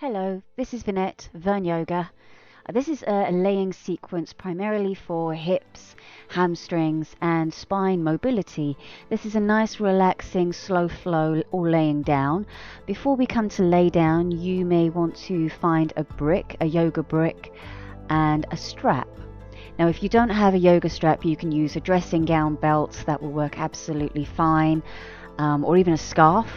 Hello, this is Vernette Vernyoga. This is a laying sequence primarily for hips, hamstrings and spine mobility. This is a nice relaxing slow flow all laying down. Before we come to lay down, you may want to find a brick, a yoga brick and a strap. Now if you don't have a yoga strap, you can use a dressing gown belt. That will work absolutely fine, or even a scarf.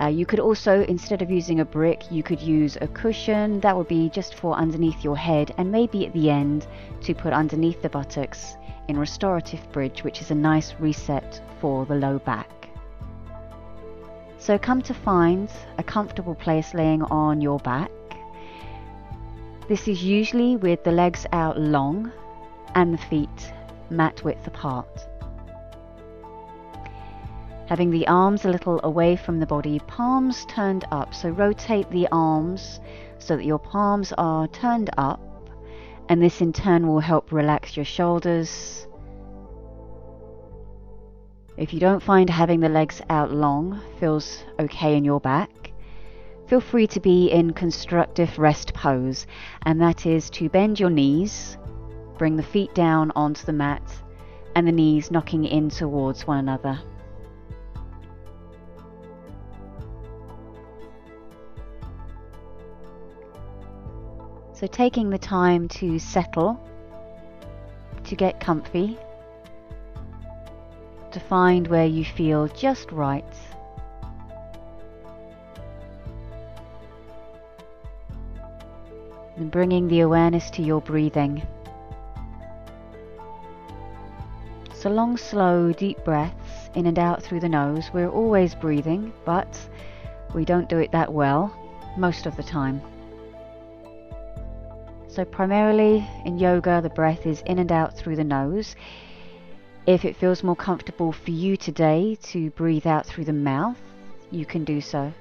You could also, instead of using a brick, you could use a cushion. That would be just for underneath your head, and maybe at the end to put underneath the buttocks in restorative bridge, which is a nice reset for the low back. So come to find a comfortable place laying on your back. This is usually with the legs out long and the feet mat width apart. Having the arms a little away from the body, palms turned up. So rotate the arms so that your palms are turned up, and this in turn will help relax your shoulders. If you don't find having the legs out long feels okay in your back, feel free to be in constructive rest pose, and that is to bend your knees, bring the feet down onto the mat, and the knees knocking in towards one another. So taking the time to settle, to get comfy, to find where you feel just right. And bringing the awareness to your breathing. So long, slow, deep breaths in and out through the nose. We're always breathing, but we don't do it that well most of the time. So primarily in yoga, the breath is in and out through the nose. If it feels more comfortable for you today to breathe out through the mouth, you can do so.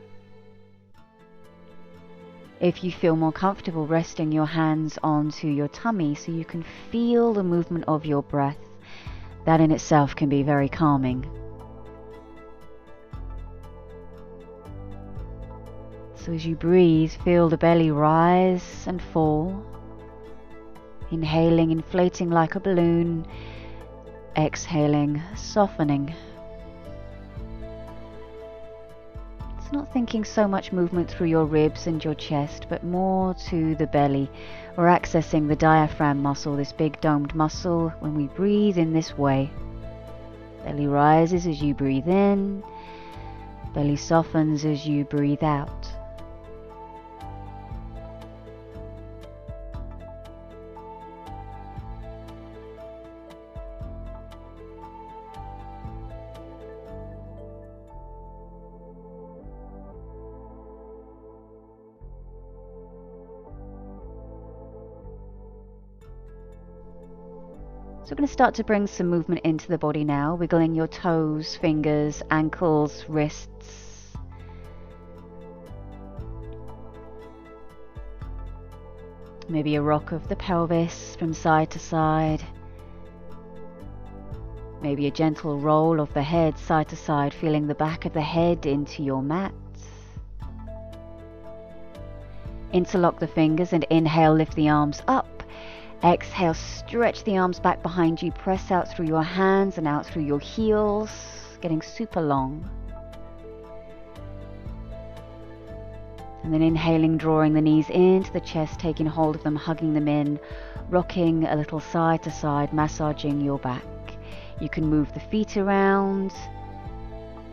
If you feel more comfortable, resting your hands onto your tummy so you can feel the movement of your breath, that in itself can be very calming. So as you breathe, feel the belly rise and fall. Inhaling, inflating like a balloon. Exhaling, softening. It's not thinking so much movement through your ribs and your chest, but more to the belly. We're accessing the diaphragm muscle, this big domed muscle, when we breathe in this way. Belly rises as you breathe in. Belly softens as you breathe out. So we're going to start to bring some movement into the body now, wiggling your toes, fingers, ankles, wrists. Maybe a rock of the pelvis from side to side. Maybe a gentle roll of the head side to side, feeling the back of the head into your mat. Interlock the fingers and inhale, lift the arms up. Exhale, stretch the arms back behind you, press out through your hands and out through your heels, getting super long. And then inhaling, drawing the knees into the chest, taking hold of them, hugging them in, rocking a little side to side, massaging your back. You can move the feet around.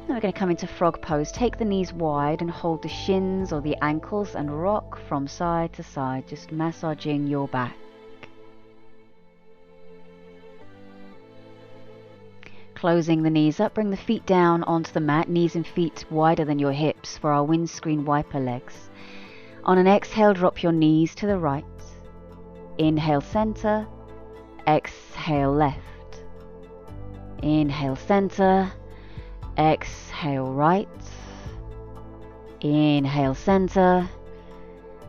Now we're going to come into frog pose. Take the knees wide and hold the shins or the ankles and rock from side to side, just massaging your back. Closing the knees up, bring the feet down onto the mat, knees and feet wider than your hips for our windscreen wiper legs. On an exhale, drop your knees to the right. Inhale, center. Exhale, left. Inhale, center. Exhale, right. Inhale, center.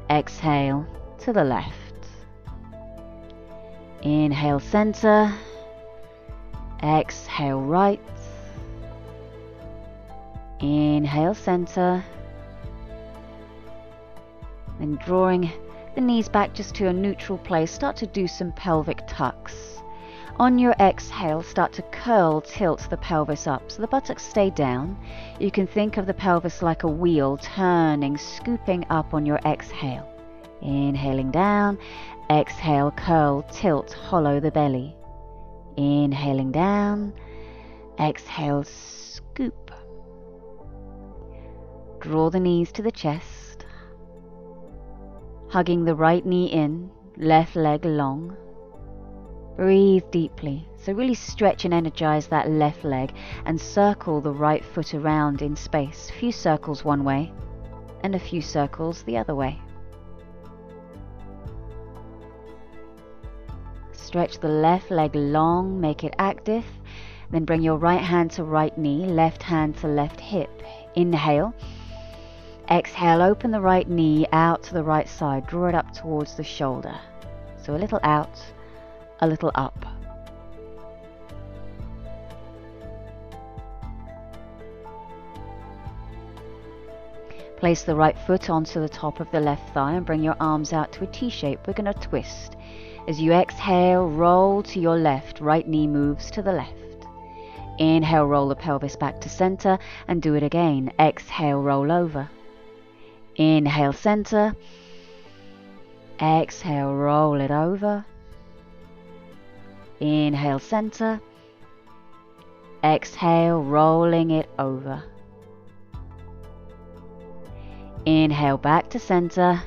Exhale to the left. Inhale, center. Exhale, right. Inhale, center. Then drawing the knees back just to a neutral place, start to do some pelvic tucks. On your exhale, start to curl, tilt the pelvis up so the buttocks stay down. You can think of the pelvis like a wheel turning, scooping up on your exhale. Inhaling down, exhale, curl, tilt, hollow the belly. Inhaling down, exhale, scoop. Draw the knees to the chest, hugging the right knee in, left leg long. Breathe deeply, so really stretch and energize that left leg and circle the right foot around in space. A few circles one way and a few circles the other way. Stretch the left leg long, make it active. Then bring your right hand to right knee, left hand to left hip. Inhale. Exhale, open the right knee out to the right side. Draw it up towards the shoulder. So a little out, a little up. Place the right foot onto the top of the left thigh and bring your arms out to a T shape. We're going to twist. As you exhale, roll to your left, right knee moves to the left. Inhale, roll the pelvis back to center and do it again. Exhale, roll over. Inhale, center. Exhale, roll it over. Inhale, center. Exhale, rolling it over. Inhale, back to center.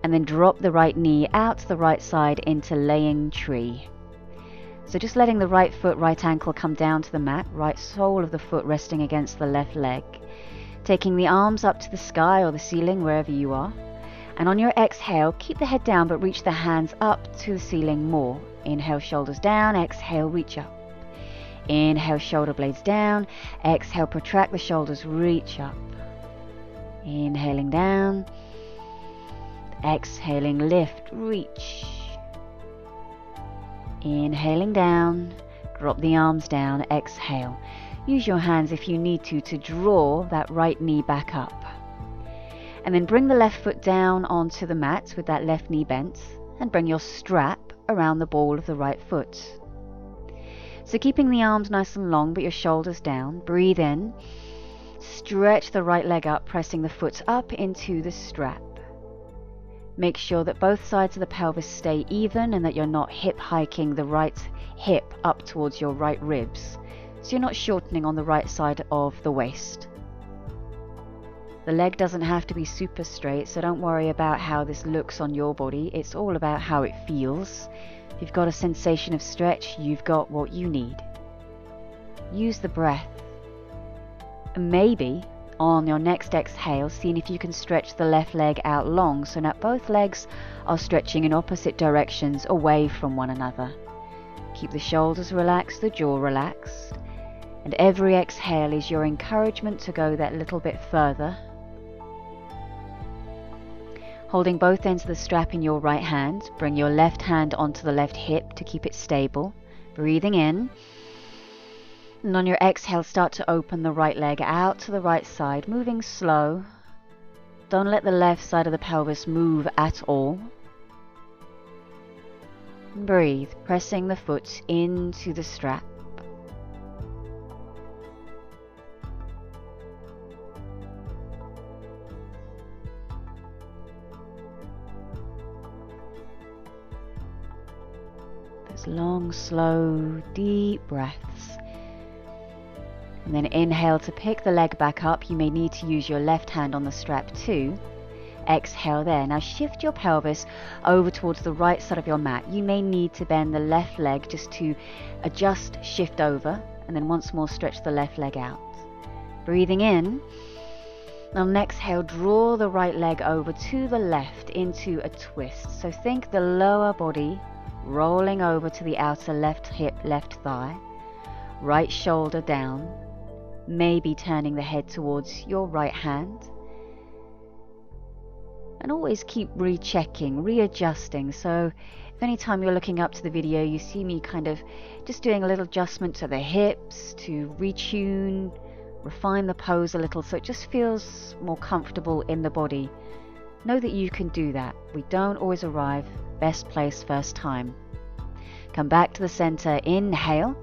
And then drop the right knee out to the right side into laying tree. So just letting the right foot, right ankle come down to the mat, right sole of the foot resting against the left leg. Taking the arms up to the sky or the ceiling, wherever you are. And on your exhale, keep the head down but reach the hands up to the ceiling more. Inhale, shoulders down. Exhale, reach up. Inhale, shoulder blades down. Exhale, protract the shoulders, reach up. Inhaling down. Exhaling, lift, reach. Inhaling down, drop the arms down, exhale. Use your hands if you need to draw that right knee back up. And then bring the left foot down onto the mat with that left knee bent and bring your strap around the ball of the right foot. So keeping the arms nice and long but your shoulders down, breathe in, stretch the right leg up, pressing the foot up into the strap. Make sure that both sides of the pelvis stay even and that you're not hip hiking the right hip up towards your right ribs, so you're not shortening on the right side of the waist. The leg doesn't have to be super straight, so don't worry about how this looks on your body. It's all about how it feels. If you've got a sensation of stretch, you've got what you need. Use the breath. And maybe on your next exhale, seeing if you can stretch the left leg out long so that both legs are stretching in opposite directions away from one another. Keep the shoulders relaxed, the jaw relaxed, and every exhale is your encouragement to go that little bit further. Holding both ends of the strap in your right hand, bring your left hand onto the left hip to keep it stable. Breathing in. And on your exhale, start to open the right leg out to the right side, moving slow. Don't let the left side of the pelvis move at all. Breathe, pressing the foot into the strap. Those long, slow, deep breaths. And then inhale to pick the leg back up. You may need to use your left hand on the strap too. Exhale there. Now shift your pelvis over towards the right side of your mat. You may need to bend the left leg just to adjust, shift over, and then once more stretch the left leg out. Breathing in. On an exhale, draw the right leg over to the left into a twist. So think the lower body rolling over to the outer left hip, left thigh. Right shoulder down. Maybe turning the head towards your right hand. And always keep rechecking, readjusting. So if any time you're looking up to the video, you see me kind of just doing a little adjustment to the hips to retune, refine the pose a little so it just feels more comfortable in the body. Know that you can do that. We don't always arrive best place first time. Come back to the center. Inhale.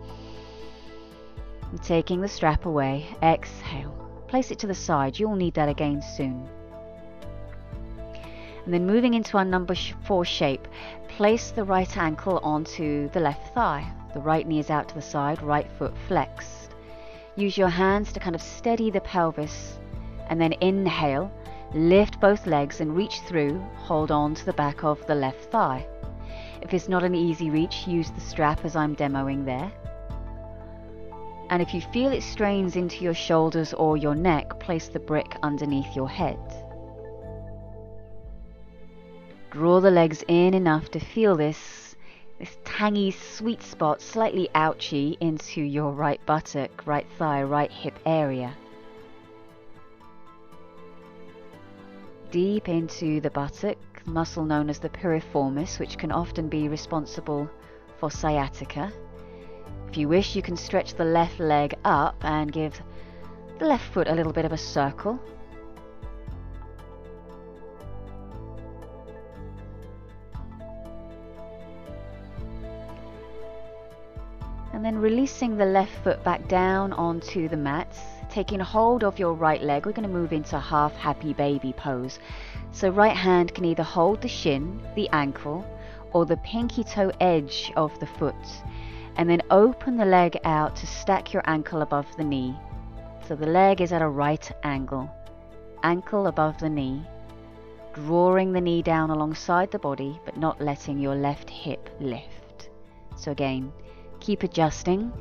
And taking the strap away. Exhale. Place it to the side. You'll need that again soon. And then moving into our number 4 shape, place the right ankle onto the left thigh. The right knee is out to the side, right foot flexed. Use your hands to kind of steady the pelvis. And then inhale, lift both legs and reach through, hold on to the back of the left thigh. If it's not an easy reach, use the strap as I'm demoing there. And if you feel it strains into your shoulders or your neck, place the brick underneath your head. Draw the legs in enough to feel this tangy sweet spot, slightly ouchy, into your right buttock, right thigh, right hip area. Deep into the buttock, muscle known as the piriformis, which can often be responsible for sciatica. If you wish, you can stretch the left leg up and give the left foot a little bit of a circle. And then releasing the left foot back down onto the mat, taking hold of your right leg, we're going to move into half happy baby pose. So right hand can either hold the shin, the ankle, or the pinky toe edge of the foot. And then open the leg out to stack your ankle above the knee. So the leg is at a right angle. Ankle above the knee. Drawing the knee down alongside the body, but not letting your left hip lift. So again, keep adjusting.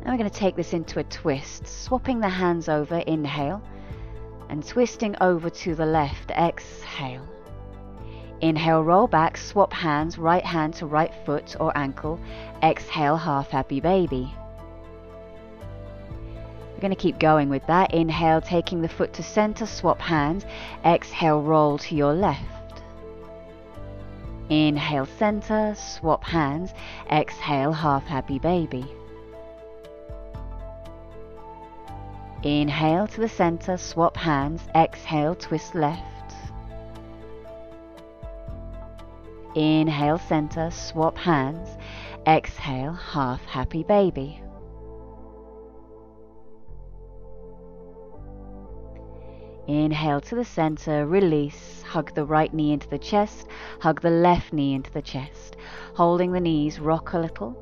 Now we're going to take this into a twist, swapping the hands over, inhale, and twisting over to the left, exhale. Inhale, roll back, swap hands, right hand to right foot or ankle, exhale, half happy baby. We're going to keep going with that. Inhale, taking the foot to center, swap hands, exhale, roll to your left. Inhale, center, swap hands, exhale, half happy baby. Inhale to the center, swap hands, exhale, twist left. Inhale, center, swap hands, exhale, half happy baby. Inhale to the center, release, hug the right knee into the chest, hug the left knee into the chest. Holding the knees, rock a little.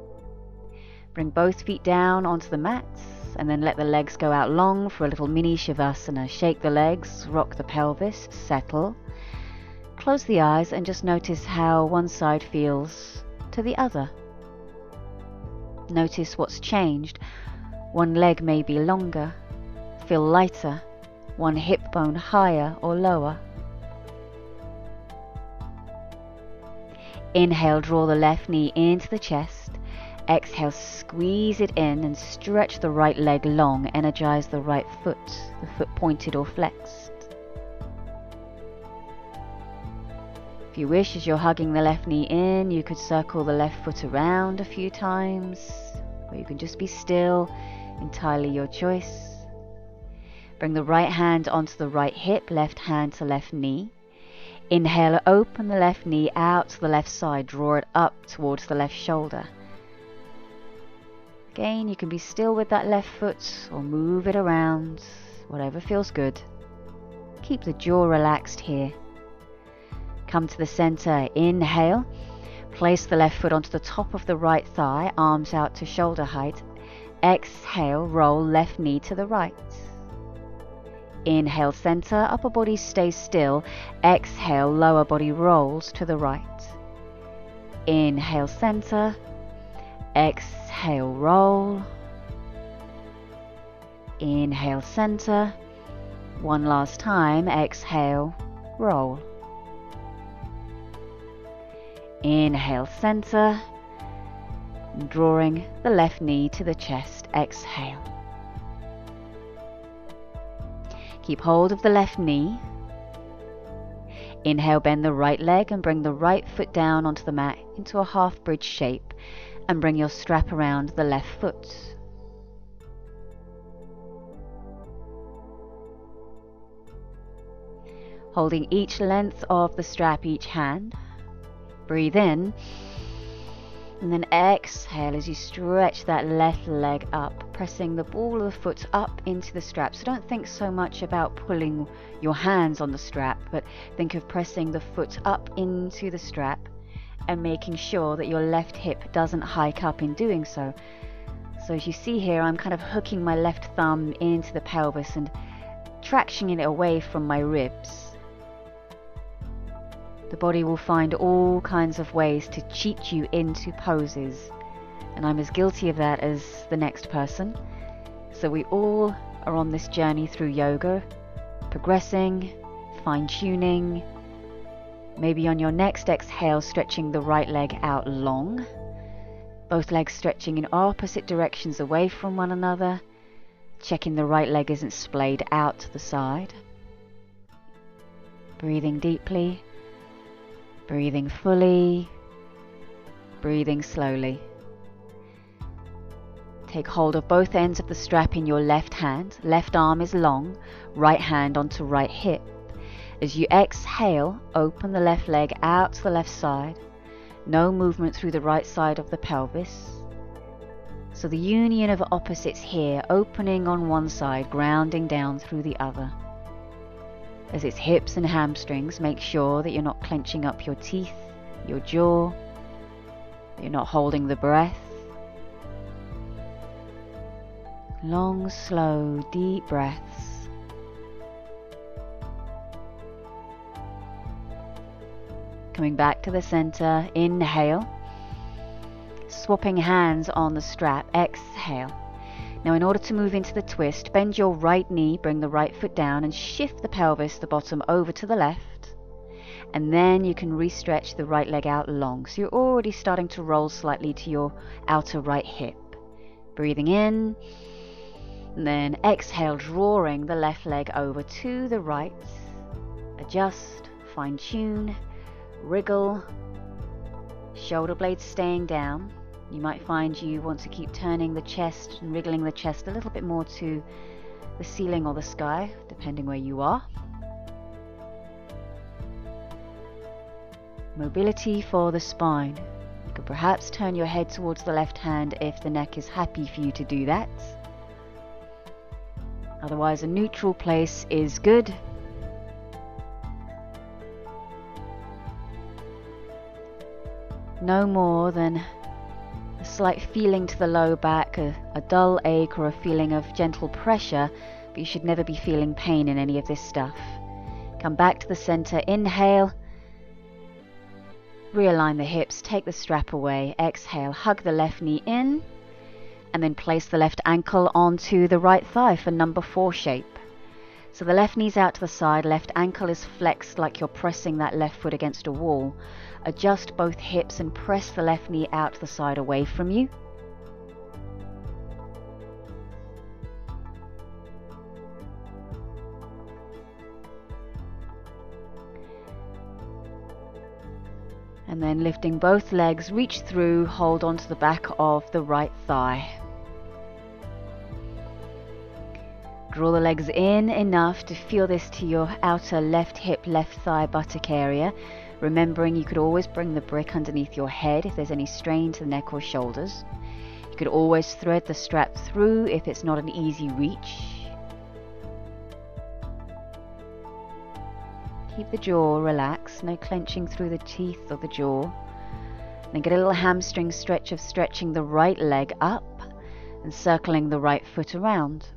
Bring both feet down onto the mat, and then let the legs go out long for a little mini shavasana. Shake the legs, rock the pelvis, settle. Close the eyes and just notice how one side feels to the other. Notice what's changed. One leg may be longer, feel lighter, one hip bone higher or lower. Inhale, draw the left knee into the chest. Exhale, squeeze it in and stretch the right leg long. Energize the right foot, the foot pointed or flexed. If you wish, as you're hugging the left knee in, you could circle the left foot around a few times, or you can just be still, entirely your choice. Bring the right hand onto the right hip, left hand to left knee. Inhale, open the left knee out to the left side, draw it up towards the left shoulder. Again, you can be still with that left foot or move it around, whatever feels good. Keep the jaw relaxed here. Come to the center, inhale. Place the left foot onto the top of the right thigh, arms out to shoulder height. Exhale, roll left knee to the right. Inhale, center, upper body stays still. Exhale, lower body rolls to the right. Inhale, center. Exhale, roll. Inhale, center. One last time, exhale, roll. Inhale, center. Drawing the left knee to the chest, exhale. Keep hold of the left knee. Inhale, bend the right leg and bring the right foot down onto the mat into a half bridge shape, and bring your strap around the left foot. holding each length of the strap, each hand. Breathe in, and then exhale as you stretch that left leg up, pressing the ball of the foot up into the strap. So don't think so much about pulling your hands on the strap, but think of pressing the foot up into the strap and making sure that your left hip doesn't hike up in doing so. So as you see here, I'm kind of hooking my left thumb into the pelvis and tractioning it away from my ribs. The body will find all kinds of ways to cheat you into poses, and I'm as guilty of that as the next person. So we all are on this journey through yoga, progressing, fine-tuning. Maybe on your next exhale, stretching the right leg out long, both legs stretching in opposite directions away from one another, checking the right leg isn't splayed out to the side. Breathing deeply, breathing fully, breathing slowly. Take hold of both ends of the strap in your left hand. Left arm is long, right hand onto right hip. As you exhale, open the left leg out to the left side. No movement through the right side of the pelvis. So the union of opposites here, opening on one side, grounding down through the other. As it's hips and hamstrings, make sure that you're not clenching up your teeth, your jaw, that you're not holding the breath. Long, slow, deep breaths. Coming back to the center, inhale. Swapping hands on the strap, exhale. Now in order to move into the twist, bend your right knee, bring the right foot down and shift the pelvis, the bottom over to the left. And then you can re-stretch the right leg out long. So you're already starting to roll slightly to your outer right hip. Breathing in, and then exhale, drawing the left leg over to the right. Adjust, fine-tune, wriggle, shoulder blades staying down. You might find you want to keep turning the chest and wriggling the chest a little bit more to the ceiling or the sky, depending where you are. Mobility for the spine. You could perhaps turn your head towards the left hand if the neck is happy for you to do that. Otherwise, a neutral place is good. No more than a slight feeling to the low back, a dull ache or a feeling of gentle pressure, but you should never be feeling pain in any of this stuff. Come back to the center, inhale, realign the hips, take the strap away, exhale, hug the left knee in, and then place the left ankle onto the right thigh for number 4 shape. So the left knee's out to the side, left ankle is flexed like you're pressing that left foot against a wall. Adjust both hips and press the left knee out to the side away from you. And then lifting both legs, reach through, hold onto the back of the right thigh. Draw the legs in enough to feel this to your outer left hip, left thigh buttock area. Remembering you could always bring the brick underneath your head if there's any strain to the neck or shoulders. You could always thread the strap through if it's not an easy reach. Keep the jaw relaxed, no clenching through the teeth or the jaw. Then get a little hamstring stretch of stretching the right leg up and circling the right foot around.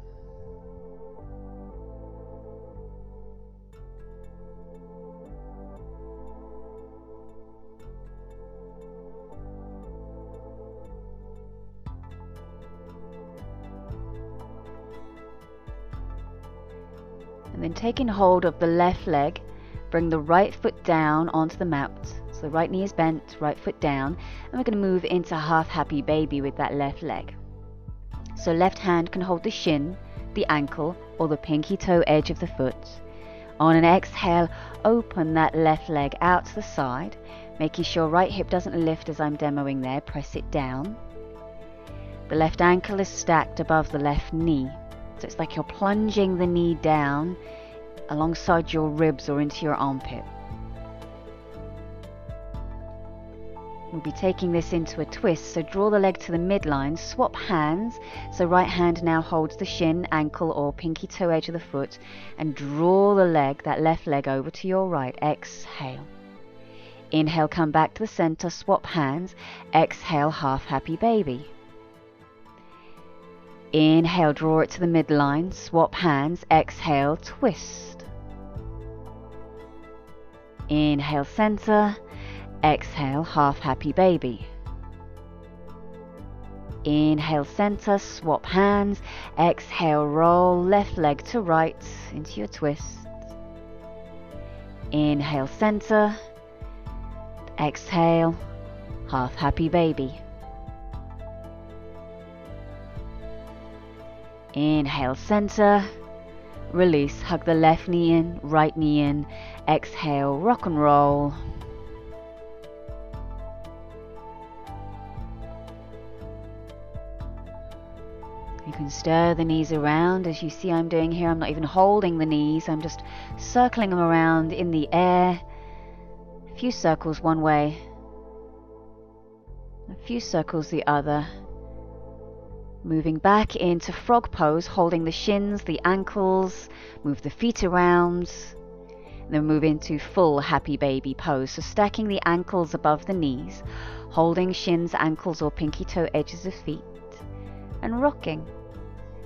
And then taking hold of the left leg, bring the right foot down onto the mat. So the right knee is bent, right foot down, and we're going to move into half happy baby with that left leg. So left hand can hold the shin, the ankle, or the pinky toe edge of the foot. On an exhale, open that left leg out to the side, making sure right hip doesn't lift as I'm demoing there, press it down. The left ankle is stacked above the left knee. So it's like you're plunging the knee down alongside your ribs or into your armpit. We'll be taking this into a twist, so draw the leg to the midline, swap hands, so right hand now holds the shin, ankle or pinky toe edge of the foot, and draw the leg, that left leg, over to your right. Exhale. Inhale, come back to the center, swap hands, exhale, half happy baby. Inhale, draw it to the midline, swap hands, exhale, twist. Inhale, center. Exhale, half happy baby. Inhale, center, swap hands. Exhale, roll left leg to right into your twist. Inhale, center. Exhale, half happy baby. Inhale, center. Release, hug the left knee in, right knee in. Exhale, rock and roll. You can stir the knees around as you see I'm doing here. I'm not even holding the knees, I'm just circling them around in the air. A few circles one way, a few circles the other. Moving back into frog pose, holding the shins, the ankles, move the feet around. Then move into full happy baby pose. So stacking the ankles above the knees, holding shins, ankles or pinky toe edges of feet, and rocking.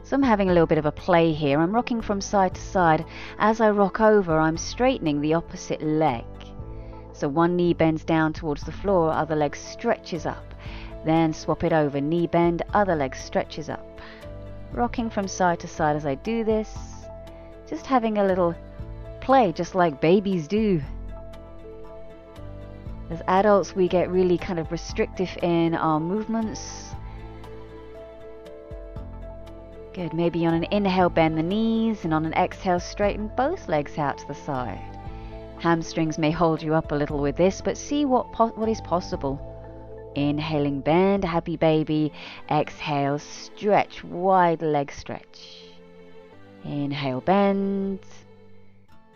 So I'm having a little bit of a play here. I'm rocking from side to side. As I rock over, I'm straightening the opposite leg. So one knee bends down towards the floor, other leg stretches up. Then swap it over, knee bend, other leg stretches up. Rocking from side to side as I do this. Just having a little play, just like babies do. As adults, we get really kind of restrictive in our movements. Good, maybe on an inhale bend the knees, and on an exhale straighten both legs out to the side. Hamstrings may hold you up a little with this, but see what is possible. Inhaling, bend, happy baby. Exhale, stretch, wide leg stretch. Inhale, bend.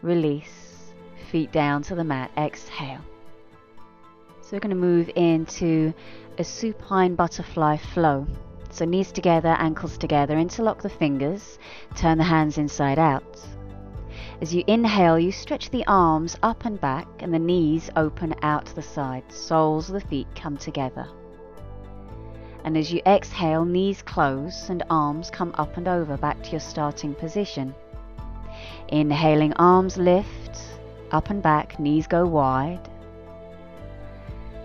Release, feet down to the mat. Exhale. So we're going to move into a supine butterfly flow. So knees together, ankles together, interlock the fingers, turn the hands inside out. As you inhale, you stretch the arms up and back and the knees open out to the side. Soles of the feet come together. And as you exhale, knees close and arms come up and over back to your starting position. Inhaling, arms lift, up and back, knees go wide.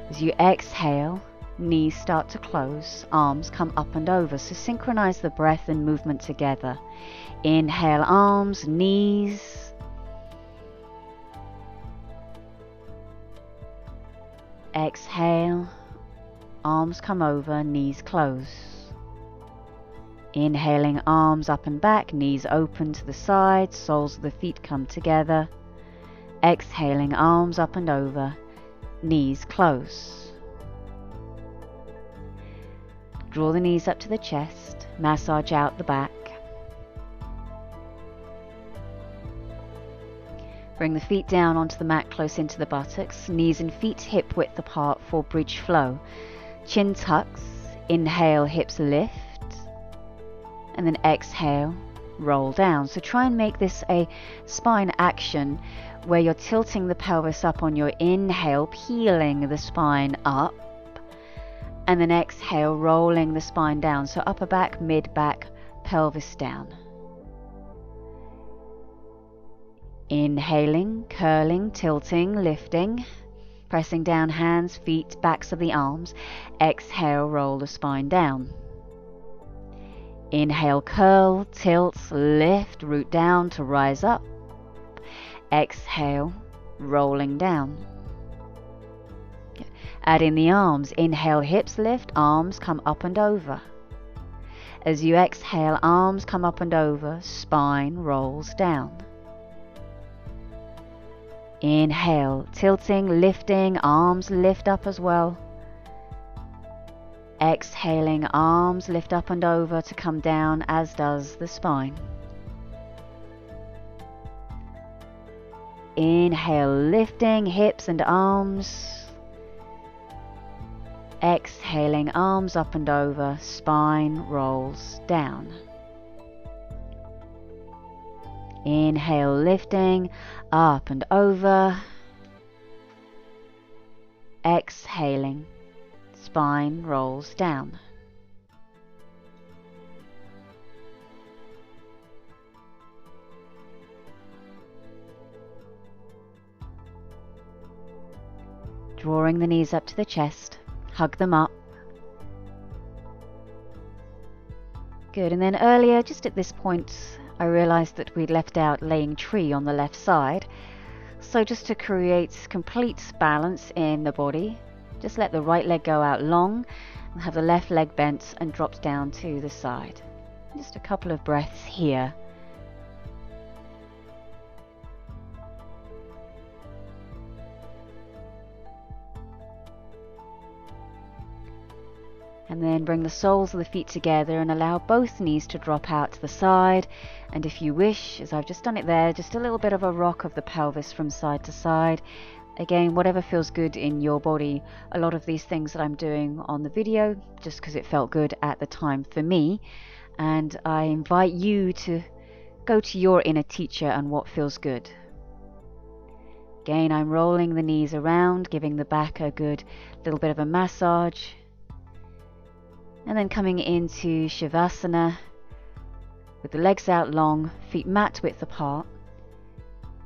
As you exhale, knees start to close, arms come up and over. So synchronize the breath and movement together. Inhale, arms, knees. Exhale, arms come over, knees close. Inhaling, arms up and back, knees open to the side, soles of the feet come together. Exhaling, arms up and over, knees close. Draw the knees up to the chest, massage out the back. Bring the feet down onto the mat close into the buttocks, knees and feet hip width apart for bridge flow. Chin tucks, inhale, hips lift, and then exhale, roll down. So try and make this a spine action where you're tilting the pelvis up on your inhale, peeling the spine up. And then exhale, rolling the spine down. So upper back, mid back, pelvis down. Inhaling, curling, tilting, lifting, pressing down hands, feet, backs of the arms. Exhale, roll the spine down. Inhale, curl, tilt, lift, root down to rise up. Exhale, rolling down. Add in the arms. Inhale, hips lift, arms come up and over. As you exhale, arms come up and over, spine rolls down. Inhale, tilting, lifting, arms lift up as well. Exhaling, arms lift up and over to come down, as does the spine. Inhale, lifting hips and arms. Exhaling, arms up and over, spine rolls down. Inhale, lifting, up and over. Exhaling, spine rolls down. Drawing the knees up to the chest, hug them up. Good, and then earlier, just at this point, I realized that we'd left out laying tree on the left side. So just to create complete balance in the body, just let the right leg go out long and have the left leg bent and dropped down to the side. Just a couple of breaths here. And then bring the soles of the feet together and allow both knees to drop out to the side. And if you wish, as I've just done it there, just a little bit of a rock of the pelvis from side to side. Again, whatever feels good in your body. A lot of these things that I'm doing on the video, just because it felt good at the time for me. And I invite you to go to your inner teacher and what feels good. Again, I'm rolling the knees around, giving the back a good little bit of a massage. And then coming into Shavasana with the legs out long, feet mat width apart.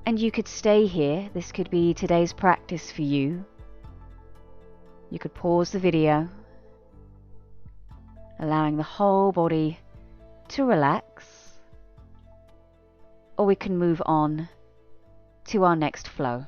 And you could stay here. This could be today's practice for you. You could pause the video, allowing the whole body to relax. Or we can move on to our next flow.